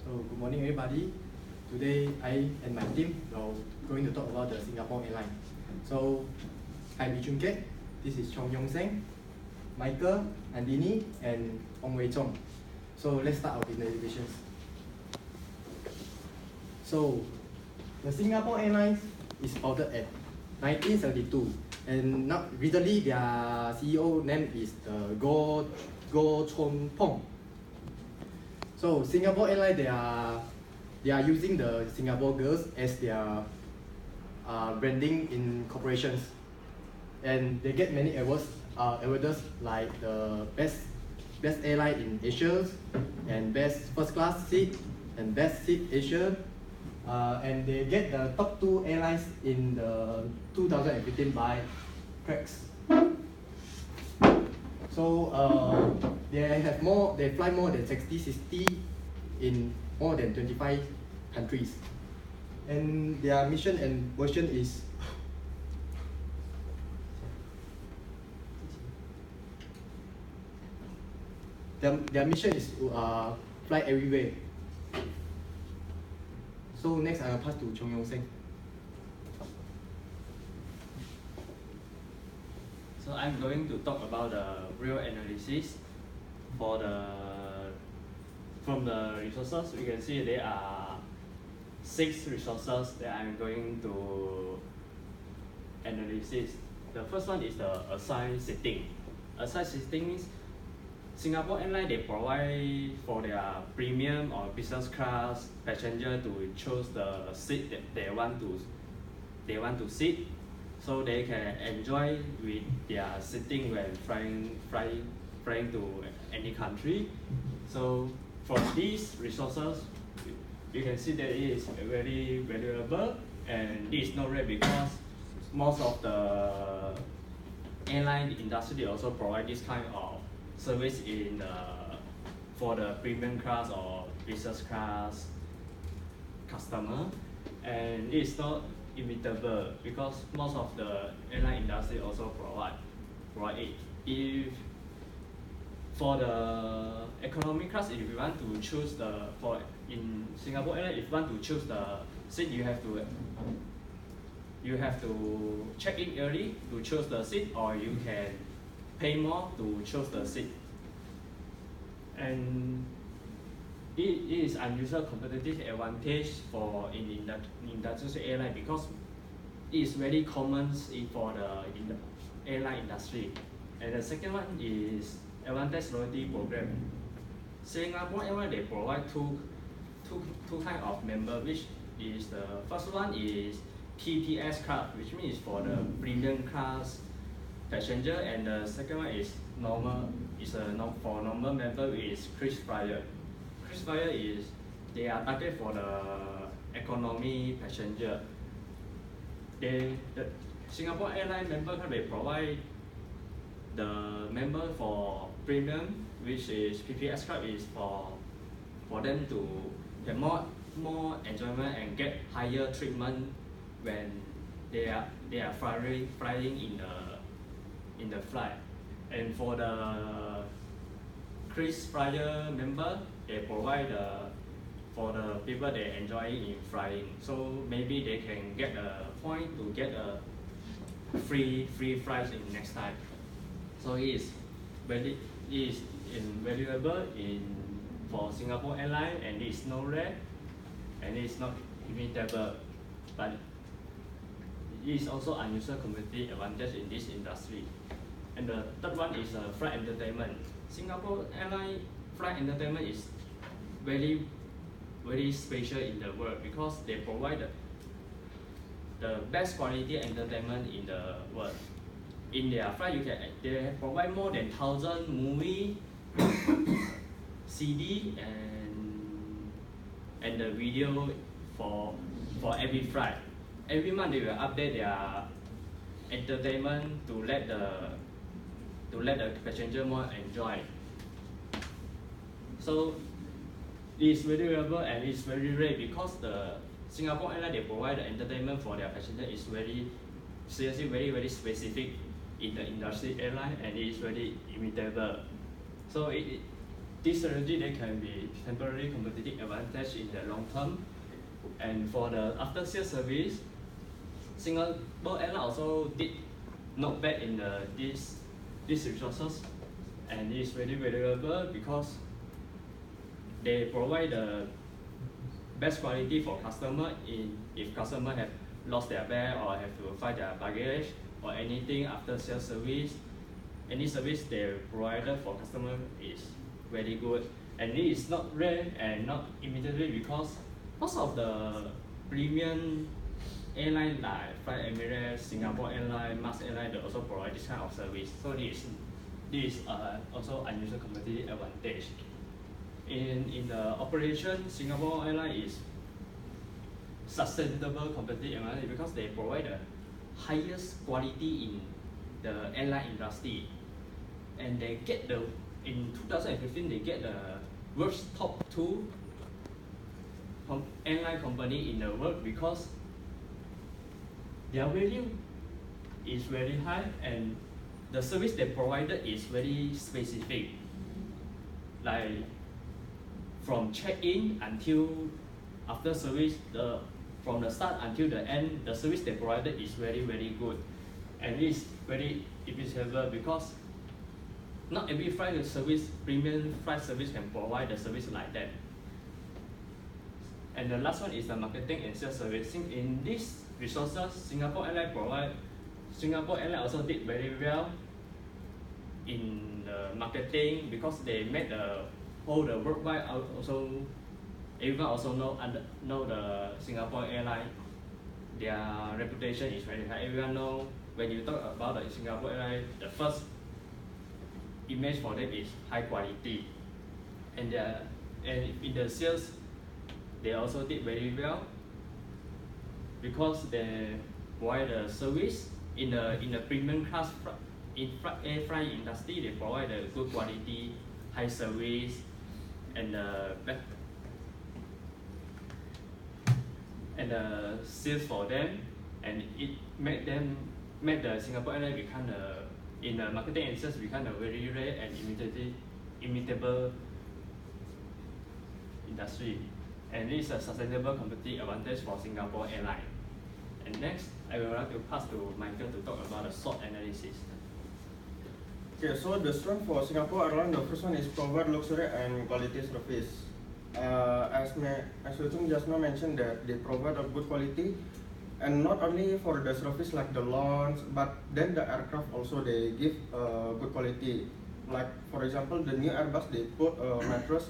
So good morning everybody. Today I and my team are going to talk about the Singapore Airline. So I'm Lee Chun Kiat, this is Chong Yong Seng, Michael, Andini and Ong Wei Chong. So let's start our presentations. So the Singapore Airlines is founded at 1972 and now recently their CEO name is Goh Chon Pong. So Singapore Airlines they are using the Singapore girls as their branding in corporations, and they get many awards like the best airline in Asia and best first class seat and best seat Asia, and they get the top 2 airlines in the 2015 by Cracks. So they fly more than 60 in more than 25 countries, and their mission and vision is their mission is to fly everywhere. So next I will pass to Chong Yong Seng. So I'm going to talk about the real analysis from the resources. We can see there are 6 resources that I'm going to analysis. The first one is the assigned seating. Assigned seating means Singapore Airlines they provide for their premium or business class passenger to choose the seat that they want to sit, so they can enjoy with their sitting when flying to any country. So from these resources, you can see that it is very valuable, and it is not rare because most of the airline industry also provide this kind of service for the premium class or business class customer, and it's not imitable because most of the airline industry also provide it. If for the economy class, if you want to choose in Singapore Airlines, if you want to choose the seat, you have to check in early to choose the seat, or you can pay more to choose the seat. And it is unusual competitive advantage in the industrial airline because it is very common for the airline industry. And the second one is advantage loyalty program. Singapore Airlines they provide two kind of member, which is the first one is TPS class, which means for the premium class passenger, and the second one is normal. For normal member is KrisFlyer. KrisFlyer is they are targeted for the economy passenger. The Singapore Airlines member they provide the member for premium, which is PPS club, is for them to get more enjoyment and get higher treatment when they are flying in the flight. And for the KrisFlyer member, they provide for the people they enjoy in flying. So maybe they can get a point to get a free flights in next time. So it is invaluable for Singapore Airlines, and it is not rare and it is not imitable, but it is also unusual competitive advantage in this industry. And the third one is flight entertainment. Singapore Airlines flight entertainment is very special in the world because they provide the best quality entertainment in the world. In their flight, they provide more than 1,000 movie, CD, and the video for every flight. Every month they will update their entertainment to let the passenger more enjoy. So it's very valuable and it's very rare because the Singapore Airlines they provide the entertainment for their passenger is very specific in the industry airline, and it is very imitable. So this strategy they can be temporary competitive advantage in the long term. And for the after sales service, Singapore Airlines also did not bad in these resources, and it's very valuable because they provide the best quality for customer if customer have lost their bag or have to find their baggage or anything after sales service. Any service they provided for customer is very good, and it is not rare and not immediately because most of the premium airline like Fly Emirates, Singapore Airlines, Mars Airlines, they also provide this kind of service. So this is also unusual competitive advantage. In the operation, Singapore Airlines is sustainable competitive advantage because they provide the highest quality in the airline industry, and they get in 2015 they get the world's top 2 airline company in the world because their value is very high and the service they provided is very specific. Like from check-in until after service, from the start until the end, the service they provided is very good, and it's very efficient because not every flight service, premium flight service can provide the service like that. And the last one is the marketing and sales service. In these resources, Singapore Airlines also did very well in the marketing because they made the worldwide also. Everyone also know the Singapore Airlines. Their reputation is very high. Everyone know when you talk about the Singapore Airlines, the first image for them is high quality, and in the sales, they also did very well because they provide the service in the premium class air flying industry. They provide a good quality, high service, and the sales for them, and it made the Singapore Airlines become in the marketing and sales become a very rare and imitable industry, and it's a sustainable competitive advantage for Singapore Airlines. And next, I would like to pass to Michael to talk about the SWOT analysis. Okay, so the strength for Singapore Airlines, the first one is provide luxury and quality service. As Tung just now mentioned that they provide a good quality, and not only for the service like the lounge, but then the aircraft also they give good quality. Like for example, the new Airbus they put a mattress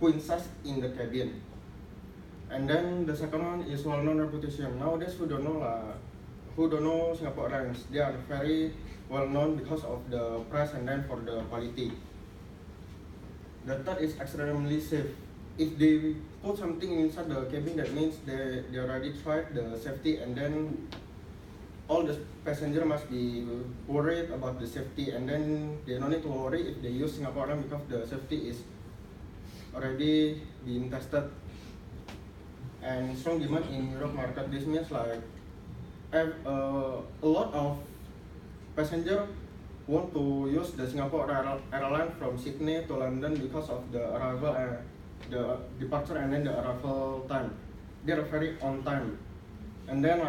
queen size in the cabin. And then the second one is well-known reputation. Nowadays who don't know Singapore Airlines, they are very well known because of the price and then for the quality. The third is extremely safe. If they put something inside the cabin, that means they already tried the safety, and then all the passenger must be worried about the safety, and then they don't need to worry if they use Singapore Airlines because the safety is already being tested. And strong demand in Europe market. This means like a lot of passenger want to use the Singapore Airlines from Sydney to London because of the arrival the departure and then the arrival time. They are very on time, and then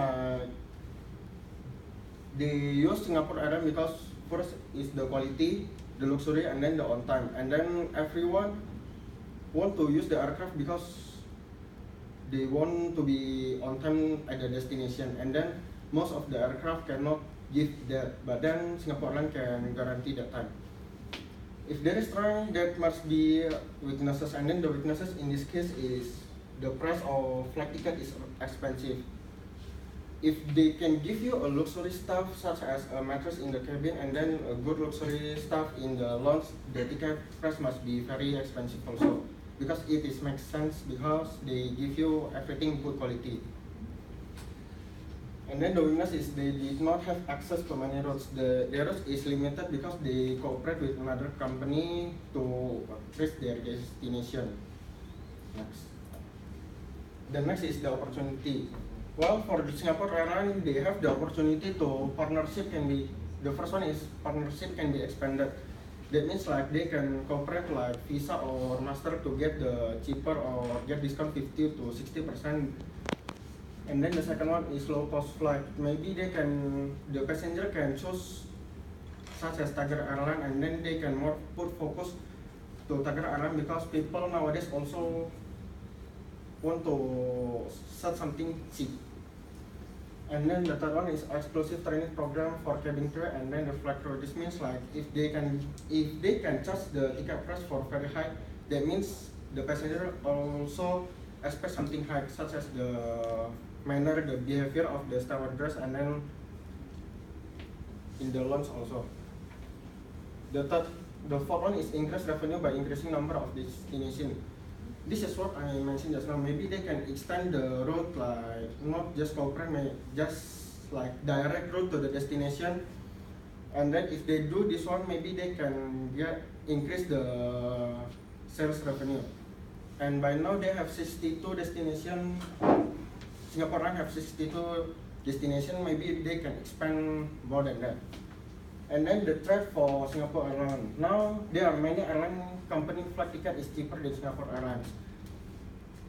they use Singapore Airlines because first is the quality, the luxury, and then the on time. And then everyone want to use the aircraft because they want to be on time at the destination. And then most of the aircraft cannot give that, but then Singapore Airlines can guarantee that time. If there is strength, there must be weaknesses, and then the weaknesses in this case is the price of flight ticket is expensive. If they can give you a luxury stuff such as a mattress in the cabin and then a good luxury stuff in the lounge, the ticket price must be very expensive also, because it makes sense because they give you everything good quality. And then the weakness is they did not have access to many routes. The routes is limited because they cooperate with another company to reach their destination. Next. The next is the opportunity. Well, for the Singapore Airlines, they have the opportunity to partnership can be, the first one is partnership can be expanded. That means like they can cooperate like Visa or Master to get the cheaper or get discount 50 to 60%. And then the second one is low cost flight. Maybe the passenger can choose such as Tiger Airline, and then they can more put focus to Tiger Airline because people nowadays also want to search something cheap. And then the third one is exclusive training program for cabin crew and then the flight crew. This means like if they can charge the ticket price for very high, that means the passenger also expect something high, such as the manner, the behavior of the stewardess, and then in the lounge also. The fourth one is increase revenue by increasing number of destination. This is what I mentioned just now. Maybe they can extend the route, like not just cooperate, just like direct route to the destination. And then if they do this one, maybe they can increase the sales revenue. And by now they have 62 destinations. Singapore Airlines have 62 destinations. Maybe they can expand more than that. And then the threat for Singapore Airlines. Now there are many airline company flight ticket is cheaper than Singapore Airlines.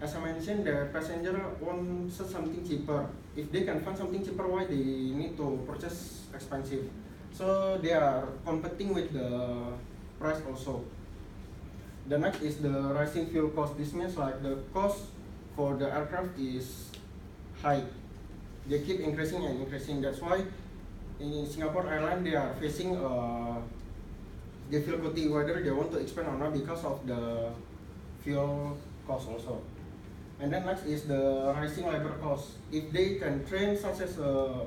As I mentioned, the passenger wants something cheaper. If they can find something cheaper, why they need to purchase expensive? So they are competing with the price also. The next is the rising fuel cost. This means like the cost for the aircraft is high. They keep increasing and increasing. That's why in Singapore Airlines they are facing difficulty whether they want to expand or not because of the fuel cost also. And then next is the rising labor cost. If they can train such the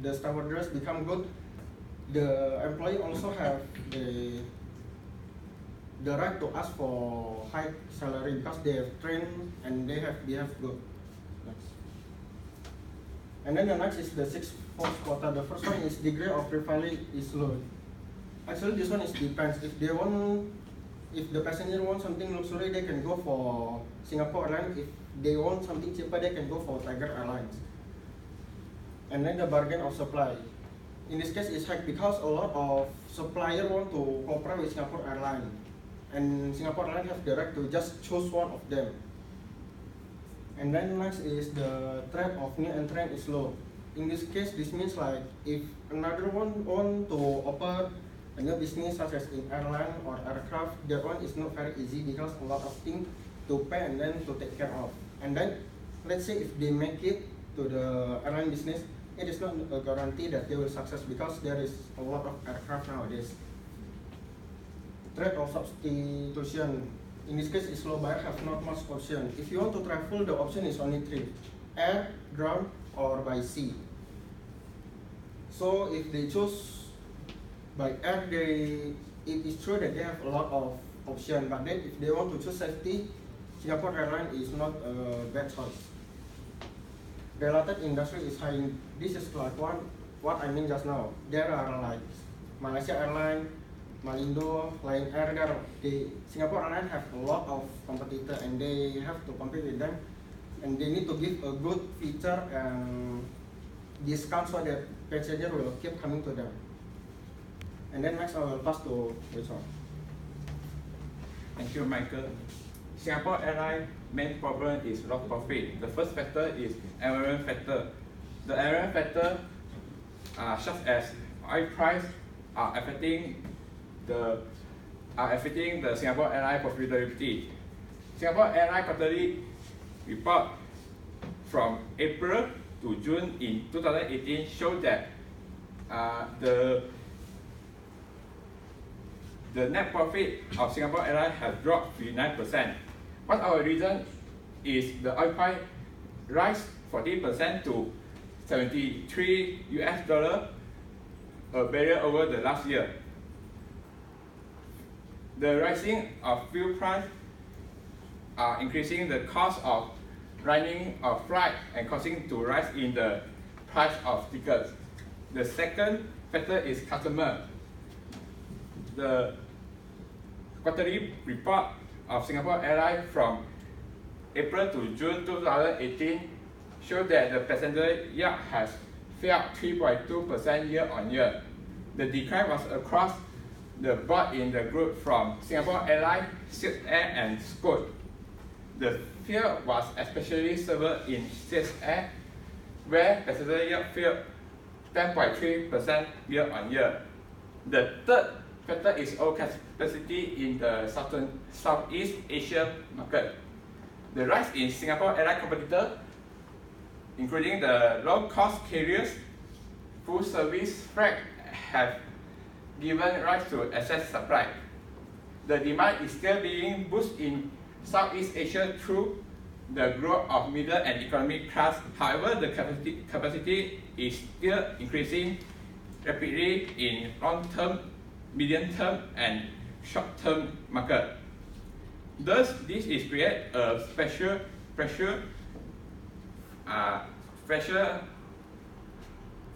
stewardess become good, the employee also have the right to ask for high salary because they have trained and they have good. And then the next is the sixth force quota. The first one is degree of privilege is low. Actually, this one is depends. If the passenger wants something luxury, they can go for Singapore Airlines. If they want something cheaper, they can go for Tiger Airlines. And then the bargain of supply. In this case, it's high because a lot of suppliers want to cooperate with Singapore Airlines, and Singapore Airlines have the right to just choose one of them. And then next is the threat of new entrant is low. In this case, this means like if another one want to open a new business such as in airline or aircraft, that one is not very easy because a lot of things to pay and then to take care of. And then let's say if they make it to the airline business, it is not a guarantee that they will success because there is a lot of aircraft nowadays. Threat of substitution. In this case, is low buyer have not much option. If you want to travel, the option is only three: air, ground, or by sea. So if they choose by air, it is true that they have a lot of options. But then if they want to choose safety, Singapore Airlines is not a bad choice. Related industry is high. This is like what I mean just now. There are like Malaysia Airlines, Malindo, Lion Air. Singapore Airlines have a lot of competitors and they have to compete with them. And they need to give a good feature and discount so that passenger will keep coming to them. And then next I will pass to Richard. Thank you, Michael. Singapore Airlines' main problem is low profit. The first factor is environment factor. The environment factor, such as oil price, are affecting the Singapore Airlines profitability. Singapore Airlines quarterly report from April to June in 2018 show that the net profit of Singapore Airlines has dropped 39%. One of the reason is the oil price rise 40% to $73 a barrel over the last year. The rising of fuel price are increasing the cost of running a flight and causing to rise in the price of tickets. The second factor is customer. The quarterly report of Singapore Airlines from April to June 2018 showed that the passenger yield has fell 3.2% year on year. The decline was across the brought in the group from Singapore Airlines, Silk Air, and Scoot. The fear was especially severe in Silk Air, where passenger yield fell 10.3% year-on-year. The third factor is overcapacity in the Southeast Asia market. The rise in Singapore airline competitor, including the low-cost carriers, full-service freight, have given rise to excess supply. The demand is still being boosted in Southeast Asia through the growth of middle and economic class. However, the capacity is still increasing rapidly in long-term, medium-term, and short-term market. Thus, this is create a pressure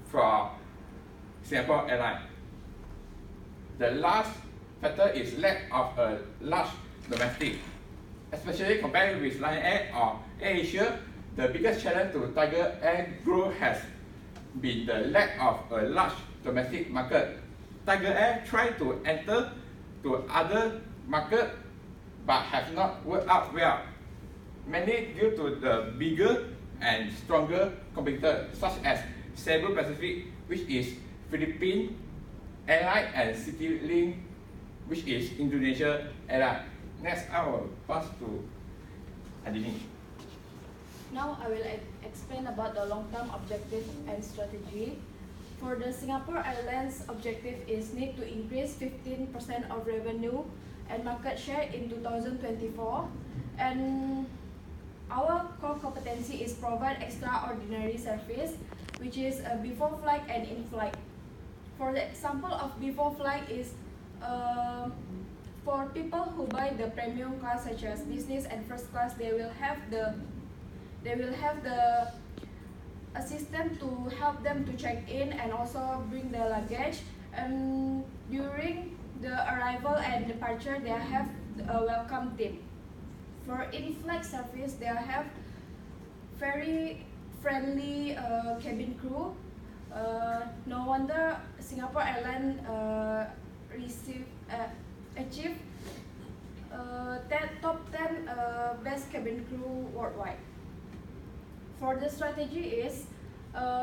for Singapore Airlines. The last factor is lack of a large domestic. Especially compared with Lion Air or AirAsia, the biggest challenge to Tiger Air growth has been the lack of a large domestic market. Tiger Air tried to enter to other markets but have not worked out well, mainly due to the bigger and stronger competitors such as Cebu Pacific, which is Philippine Airline, and CityLink, which is Indonesia Airline. Next, I will pass to Adini. Now I will explain about the long-term objective and strategy. For the Singapore Airlines objective is need to increase 15% of revenue and market share in 2024. And our core competency is provide extraordinary service, which is before flight and in flight. For the example of before flight is for people who buy the premium class such as business and first class, they will have the assistant to help them to check in and also bring the luggage. And during the arrival and departure, they have a welcome team. For in-flight service, they have very friendly cabin crew. No wonder Singapore Airlines achieved top 10 best cabin crew worldwide. For the strategy is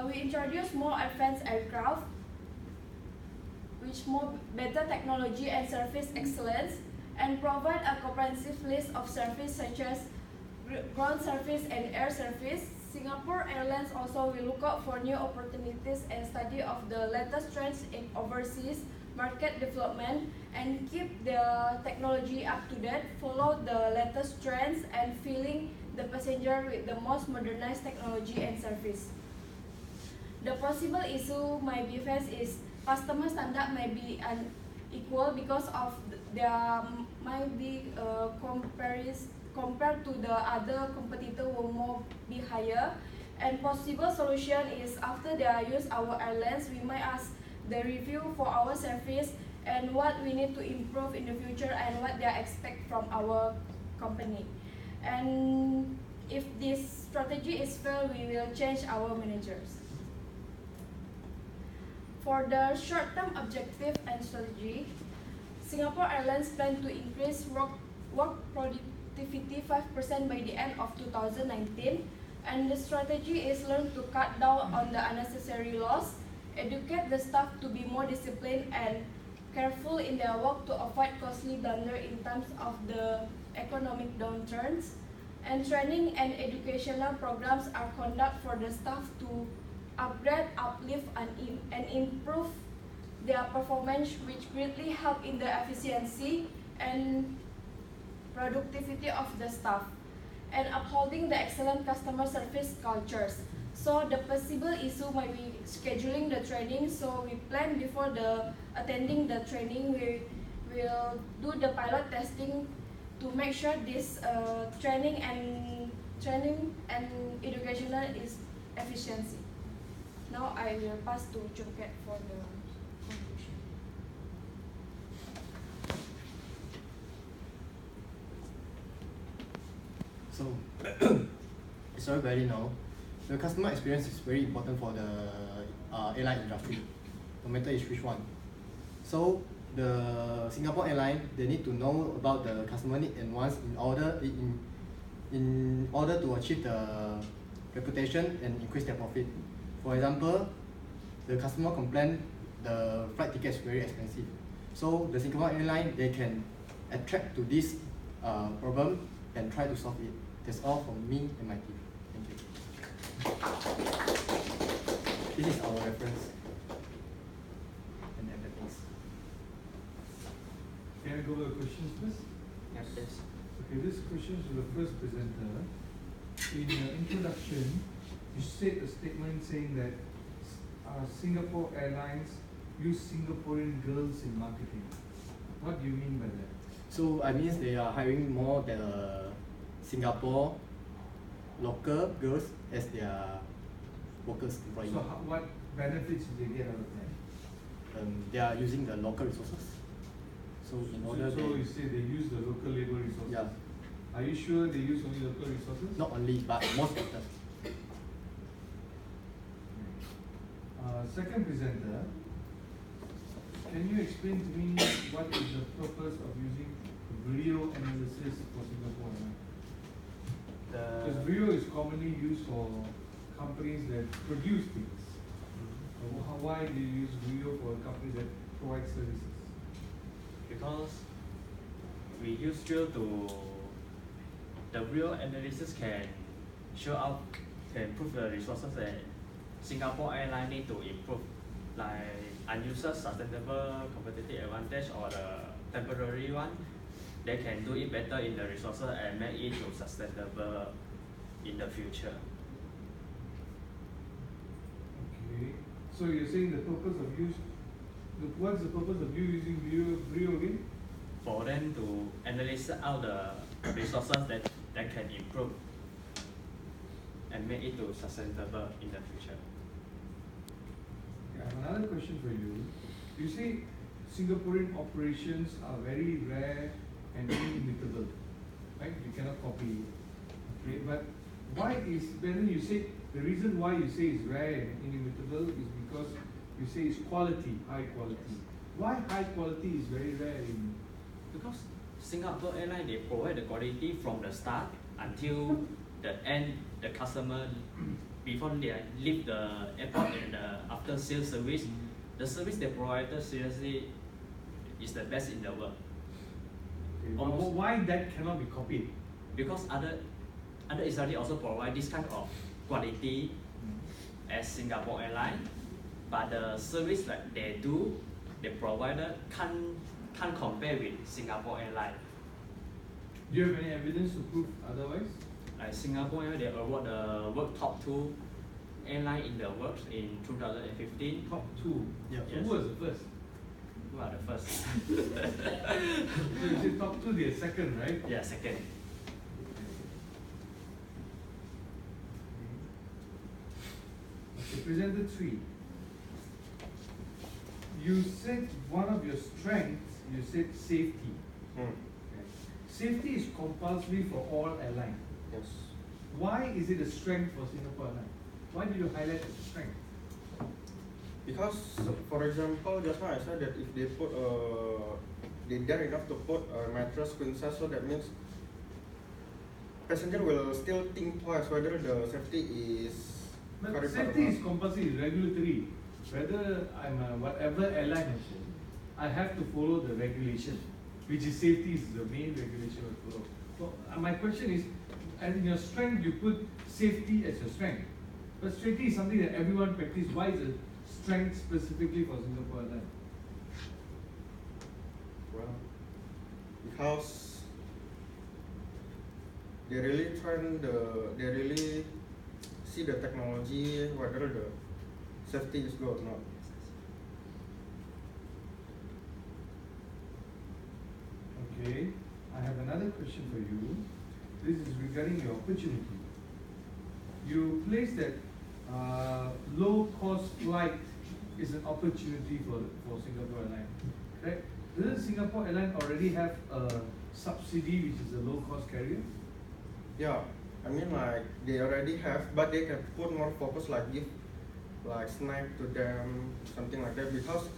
we introduce more advanced aircraft, which more better technology and service excellence, and provide a comprehensive list of service such as ground service and air service. Singapore Airlines also will look out for new opportunities and study of the latest trends in overseas market development and keep the technology up to date, follow the latest trends and filling the passenger with the most modernized technology and service. The possible issue might be faced is customer standard may be unequal because of there might be compared to the other competitor will more be higher. And possible solution is after they use our airlines, we might ask the review for our service and what we need to improve in the future and what they expect from our company. And if this strategy is failed, we will change our managers. For the short-term objective and strategy, Singapore Airlines plan to increase work productivity 5% by the end of 2019, and the strategy is learn to cut down on the unnecessary loss, educate the staff to be more disciplined and careful in their work to avoid costly blunder in times of the economic downturns, and training and educational programs are conducted for the staff to upgrade, uplift, and improve their performance, which greatly help in the efficiency and productivity of the staff, and upholding the excellent customer service cultures. So the possible issue might be scheduling the training. So we plan before the attending the training, we will do the pilot testing to make sure this training and educational is efficiency. Now I will pass to Chungket for the conclusion. So, as everybody know, the customer experience is very important for the airline industry, no matter which one. So, the Singapore airline, they need to know about the customer need and wants in order to achieve the reputation and increase their profit. For example, the customer complain the flight ticket is very expensive. So the Singapore airline, they can attract to this problem and try to solve it. That's all from me and my team. Thank you. This is our reference and everything. Can I go over the questions first? Yes. Okay, this question is to the first presenter. In your introduction, you said a statement saying that Singapore Airlines use Singaporean girls in marketing. What do you mean by that? So I mean they are hiring more than Singapore local girls as their workers employee. So what benefits do they get out of that? They are using the local resources. So in order So you say they use the local labor resources? Yeah. Are you sure they use only local resources? Not only, but most of them. Second presenter, can you explain to me what is the purpose of using video analysis for Singapore Airlines? Because video is commonly used for companies that produce things. So why do you use video for companies that provide services? Because we use drill to the real analysis can show up, can improve the resources that Singapore Airlines need to improve, like unused sustainable competitive advantage or the temporary one. They can do it better in the resources and make it to sustainable in the future. Okay. So you're saying the purpose of use, what's the purpose of you using video again? For them to analyze out the resources that can improve and make it to sustainable in the future. I have another question for you. You say Singaporean operations are very rare and inimitable, right? You cannot copy it. Okay, but why is, when you say, the reason why you say it's rare and inimitable is because you say it's quality, high quality. Why high quality is very rare in? Because Singapore Airlines, they provide the quality from the start until the end, the customer, before they leave the airport and the after sales service, the service they provided seriously is the best in the world. Okay, why that cannot be copied? Because other agencies also provide this kind of quality as Singapore Airlines, but the service that they do, they provided can't compare with Singapore Airlines. Do you have any evidence to prove otherwise? Like Singapore Airlines, they award the world top 2 airline in the world in 2015. Top 2. Yeah. So Yes. who was the first? Who are the first? So you say top 2, they are second, right? Yeah, second. Okay, presenter 3. You said one of your strengths, you said safety. Hmm. Okay. Safety is compulsory for all airlines. Yes. Why is it a strength for Singapore Airlines? Why did you highlight it as a strength? Because, for example, just now I said that if they put they dare enough to put a mattress queen size, so that means passenger will still think twice whether the safety is But correct or safety not. is compulsory, regulatory. Whether I'm a whatever airline I say, I have to follow the regulation, which is safety is the main regulation I follow. So my question is, as in your strength, you put safety as your strength. But safety is something that everyone practices. Why is it strength specifically for Singapore Airlines? Well, because they really see the technology, whether the safety is good or not. Okay, I have another question for you. This is regarding your opportunity. You place that low-cost flight is an opportunity for Singapore Airlines, right? Doesn't Singapore Airlines already have a subsidy which is a low-cost carrier? Yeah, I mean like they already have, but they can put more focus, like give like snack to them, something like that, because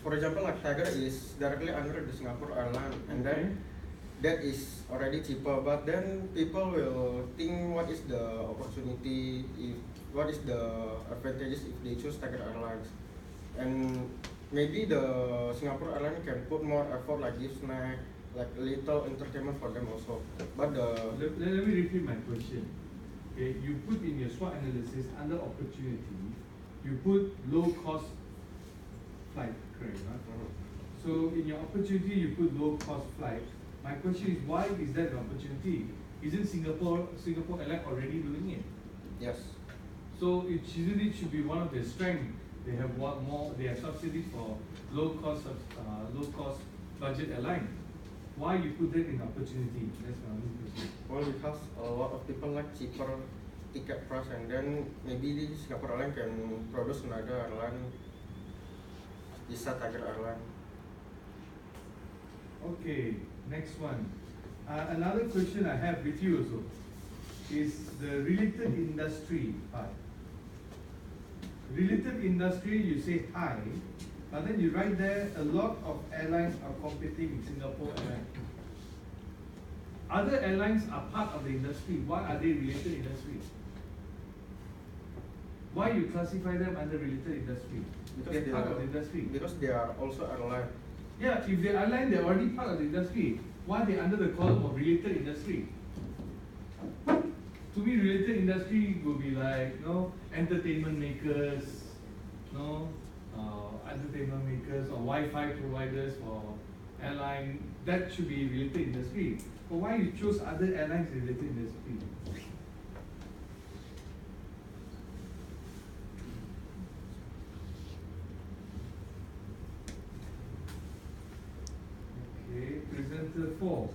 for example, like Tiger is directly under the Singapore Airline, and Okay. then that is already cheaper. But then people will think what is the opportunity, if what is the advantages if they choose Tiger Airlines, and maybe the Singapore Airline can put more effort, like give snack, like little entertainment for them also. But the Let me repeat my question. Okay, you put in your SWOT analysis under opportunity, you put low cost flight, correct? Huh? So in your opportunity, you put low cost flight. My question is, why is that an opportunity? Isn't Singapore Airlines already doing it? yes, So it should be one of their strengths. They have what more? They have subsidies for low cost budget airline. Why you put that in opportunity? That's my only question. well, because a lot of people like cheaper ticket price, and then maybe the Singapore Airline can produce another airline, bisa Tiger Airline. Okay, next one. Another question I have with you also is the related industry part. Related industry, you say high, but then you write there a lot of airlines are competing with Singapore Airlines. Other airlines are part of the industry. Why are they related industry? Why you classify them under related industry? They're part of the industry. Because they are also airline. Yeah, if they're airline, they're already part of the industry. Why are they under the column of related industry? To me, related industry will be like, entertainment makers, entertainment makers or Wi-Fi providers for airline. That should be related industry. But why you chose other airlines related industry? Okay, presenter 4.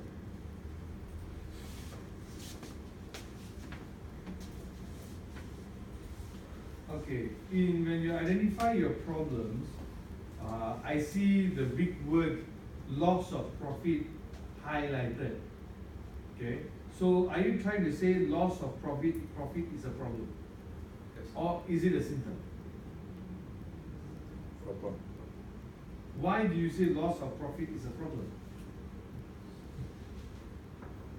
Okay, when you identify your problems, I see the big word loss of profit highlighted. Okay, so are you trying to say loss of profit is a problem? Yes. Or is it a symptom? Problem. Why do you say loss of profit is a problem?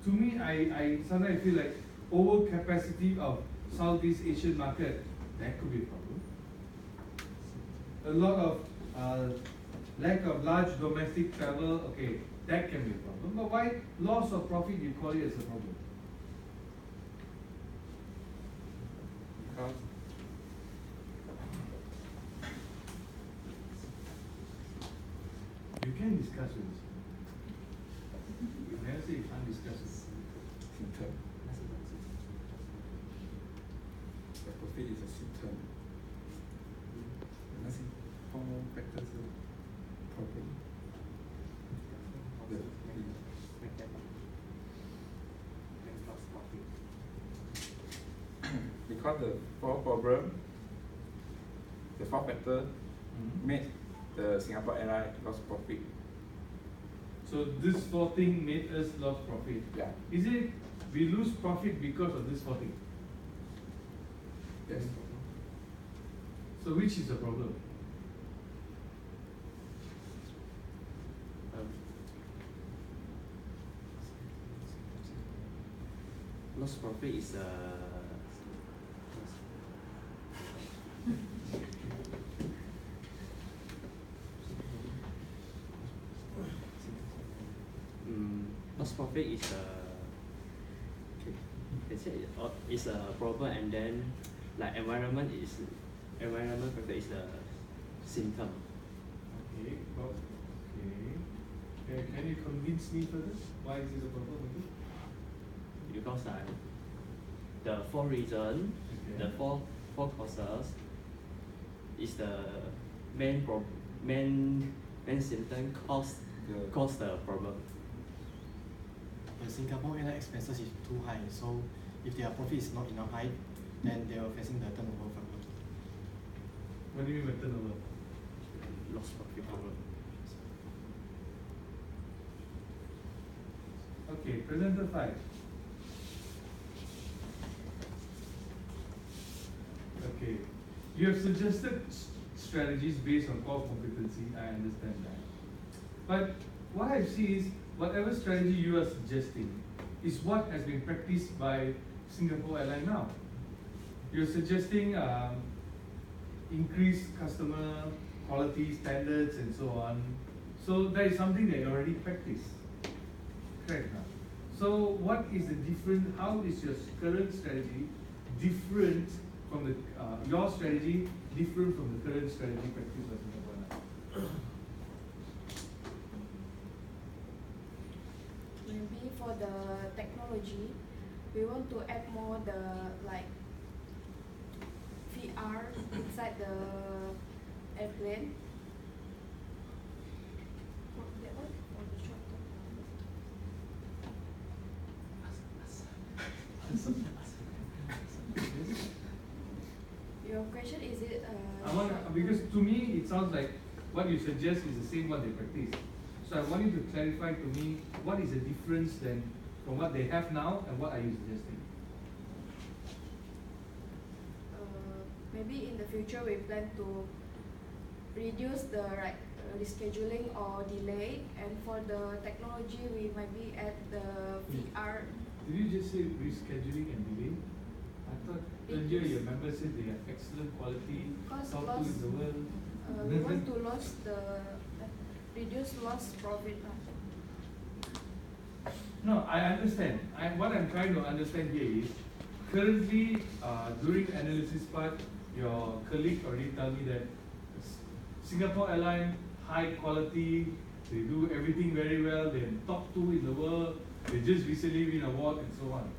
To me, I sometimes feel like overcapacity of Southeast Asian market, that could be a problem. A lot of lack of large domestic travel, okay, that can be a problem. But why loss of profit you call it as a problem? Because You can discuss with us. You never say you can't discuss with us. symptom. The profit is a symptom. 那些 four factors 是 problem. The because the four problem, the four factor made the Singapore Airline lost profit. So this 4 thing made us lose profit. Yeah. Is it we lose profit because of this 4 thing? Yes. So which is the problem? Lost profit is lost profit is it's a problem, and then like environment factor is a symptom. Okay, can you convince me further? Why is this a problem with you? Because the 4 reasons, Okay. the four causes is the main symptom cause the problem. The Singapore Airline expenses is too high, so if their profit is not enough high, then they are facing the turnover problem. What do you mean by turnover? Lost profit problem. Okay, presenter 5. Okay, you have suggested strategies based on core competency, I understand that. But what I see is whatever strategy you are suggesting is what has been practiced by Singapore Airlines now. You're suggesting increased customer quality standards and so on. So that is something that you already practice. Correct now. So what is the different? How is your current strategy different from the your strategy different from the current strategy practiced by Singapore Airlines? Maybe for the technology, we want to add more the like VR inside the airplane. That one for the short term. Your question is it? Because to me it sounds like what you suggest is the same what they practice. So I want you to clarify to me what is the difference then from what they have now and what are you suggesting? Maybe in the future we plan to reduce the rescheduling or delay, and for the technology we might be at the VR. Did you just say rescheduling and delay? I thought earlier your member said they have excellent quality, Because top loss, two in the world. we want to reduce loss profit. No, I understand. What I'm trying to understand here is, currently during analysis part, your colleague already told me that Singapore Airlines, high quality, they do everything very well, they're top 2 in the world, they just recently win award and so on.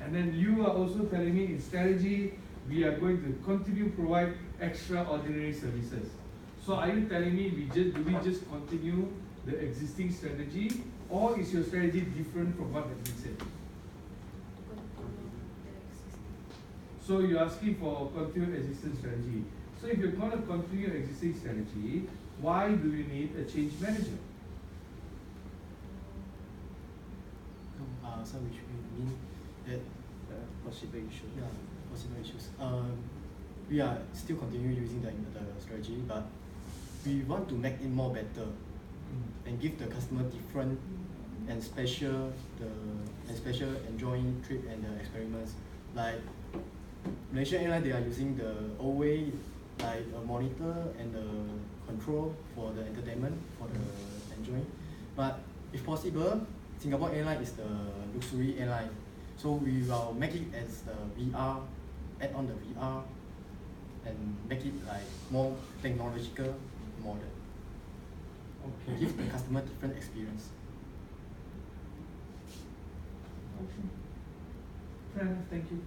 And then you are also telling me in strategy, we are going to continue to provide extraordinary services. So are you telling me do we just continue the existing strategy, or is your strategy different from what has been said? So you're asking for continued existing strategy. So if you're going to continue existing strategy, why do you need a change manager? So which mean that Possible issue. yeah, possible issues. We are still continue using the strategy, but we want to make it more better and give the customer different and special enjoying trip and the experiments. Like Malaysia Airlines, they are using the old way, like a monitor and the control for the entertainment, for the enjoying. But if possible, Singapore Airlines is the luxury airline, so we will make it as the VR, add on the VR, and make it like more technological model. Okay. Give the customer different experience. Okay. Fair enough, thank you.